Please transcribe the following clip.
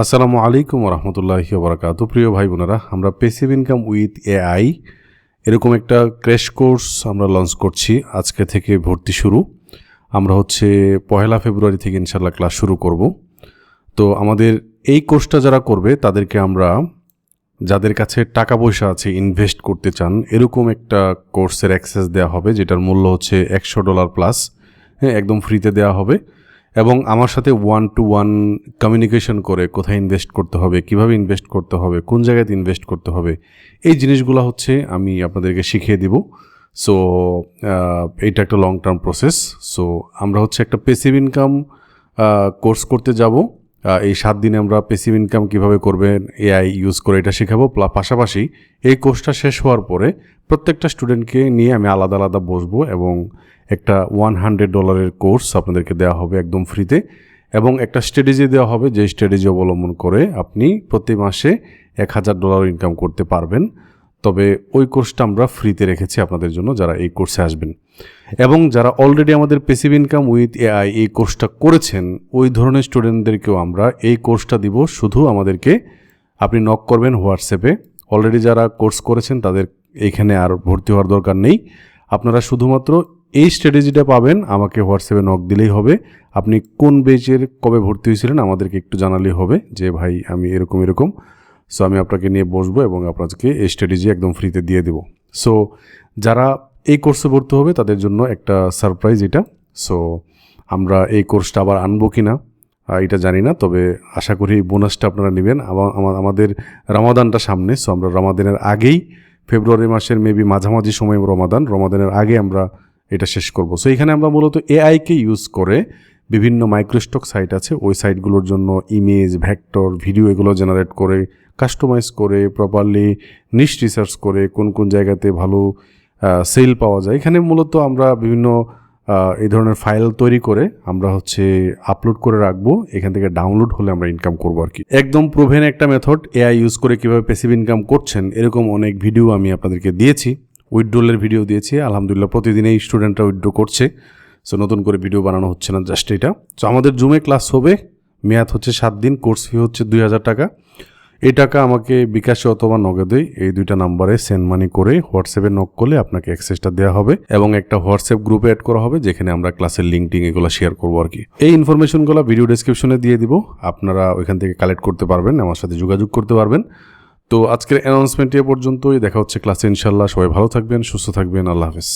আসসালামু আলাইকুম রহমতুল্লাহি ওবরাকাতু। প্রিয় ভাই বোনেরা, আমরা প্যাসিভ ইনকাম উইথ এআই এরকম একটা ক্র্যাশ কোর্স আমরা লঞ্চ করছি। আজকে থেকে ভর্তি শুরু। আমরা পহেলা ফেব্রুয়ারি থেকে ইনশাল্লাহ ক্লাস শুরু করব। তো আমাদের এই কোর্সটা যারা করবে তাদেরকে আমরা, যাদের কাছে টাকা পয়সা আছে, ইনভেস্ট করতে চান, এরকম একটা কোর্সের অ্যাক্সেস দেওয়া হবে, যেটার মূল্য হচ্ছে $100 প্লাস। হ্যাঁ, একদম ফ্রিতে দেওয়া হবে। এবং আমার সাথে 1-to-1 কমিউনিকেশন করে কোথায় ইনভেস্ট করতে হবে, কিভাবে ইনভেস্ট করতে হবে, কোন জায়গাতে ইনভেস্ট করতে হবে, এই জিনিসগুলো আমি আপনাদেরকে শিখিয়ে দিব। সো এইটা একটা লং টার্ম প্রসেস। সো আমরা একটা প্যাসিভ ইনকাম কোর্স করতে যাব। এই 7 দিনে আমরা প্যাসিভ ইনকাম কীভাবে করবেন এআই ইউজ করে এটা শেখাবো। পাশাপাশি এই কোর্সটা শেষ হওয়ার পরে প্রত্যেকটা স্টুডেন্টকে নিয়ে আমি আলাদা আলাদা বসবো এবং একটা $100 কোর্স আপনাদেরকে দেওয়া হবে একদম ফ্রিতে, এবং একটা স্ট্র্যাটেজি দেওয়া হবে, যে স্ট্র্যাটেজি অবলম্বন করে আপনি প্রতি মাসে $1000 ইনকাম করতে পারবেন। তবে ওই কোর্সটা আমরা ফ্রিতে রেখেছি আপনাদের জন্য, যারা এই কোর্সে আসবেন। এবং যারা অলরেডি আমাদের প্যাসিভ ইনকাম উইথ এআই এই কোর্সটা করেছেন, ওই ধরনের স্টুডেন্টদেরকেও আমরা এই কোর্সটা দিব। শুধু আমাদেরকে আপনি নক করবেন হোয়াটসঅ্যাপে। অলরেডি যারা কোর্স করেছেন তাদের এইখানে আর ভর্তি হওয়ার দরকার নেই। আপনারা শুধুমাত্র এই স্ট্র্যাটেজিটা পাবেন, আমাকে হোয়াটসঅ্যাপে নক দিলেই হবে। আপনি কোন বেচের কবে ভর্তি হয়েছিলেন আমাদেরকে একটু জানালেই হবে, যে ভাই আমি এরকম। সো আমি আপনাকে নিয়ে বসবো এবং আপনাকে এই স্ট্র্যাটেজি একদম ফ্রিতে দিয়ে দেবো। সো যারা এই কোর্সে ভর্তি হবে তাদের জন্য একটা সারপ্রাইজ এটা। সো আমরা এই কোর্সটা আবার আনবো কি না এটা জানি না, তবে আশা করি বোনাসটা আপনারা নেবেন। আমাদের রমাদানটা সামনে। সো আমরা রমাদানের আগেই, ফেব্রুয়ারি মাসের মেবি মাঝামাঝি সময় রমাদানের আগে আমরা এটা শেষ করব। সো এখানে আমরা মূলত এআইকে ইউজ করে বিভিন্ন মাইক্রোস্টক সাইট আছে, ওই সাইটগুলোর জন্য ইমেজ, ভেক্টর, ভিডিও এগুলো জেনারেট করে, কাস্টমাইজ করে, প্রপারলি নিশ রিসার্চ করে কোন কোন জায়গাতে ভালো সেল পাওয়া যায়, এখানে মূলত আমরা বিভিন্ন এই ধরনের ফাইল তৈরি করে আমরা আপলোড করে রাখবো। এখান থেকে ডাউনলোড হলে আমরা ইনকাম করবো আর কি। একদম প্রুভেন একটা মেথড, এআই ইউজ করে কীভাবে প্যাসিভ ইনকাম করছেন এরকম অনেক ভিডিও আমি আপনাদেরকে দিয়েছি। উইথড্রলের ভিডিও দিয়েছি, আলহামদুলিল্লাহ প্রতিদিনই স্টুডেন্টরা উইথড্র করছে। সো নতুন করে ভিডিও বানানো হচ্ছে না, জাস্ট এটা। সো আমাদের জুমে ক্লাস হবে, মেয়াদ 7 দিন, কোর্স ফি $2000 টাকা। এই টাকা আমাকে বিকাশে অথবা নগদে এই দুইটা নাম্বারে সেন্ড মানি করে হোয়াটসঅ্যাপে নক করলে আপনাকে অ্যাক্সেসটা দেওয়া হবে এবং একটা হোয়াটসঅ্যাপ গ্রুপে অ্যাড করা হবে, যেখানে আমরা ক্লাসের লিঙ্ক এগুলো শেয়ার করবো আর কি। এই ইনফরমেশনগুলো ভিডিও ডেসক্রিপশনে দিয়ে দিব, আপনারা ওইখান থেকে কালেক্ট করতে পারবেন, আমার সাথে যোগাযোগ করতে পারবেন। তো আজকের অ্যানাউন্সমেন্ট এ পর্যন্তই। দেখা হচ্ছে ক্লাসে ইনশাল্লাহ। সবাই ভালো থাকবেন, সুস্থ থাকবেন। আল্লাহ হাফেজ।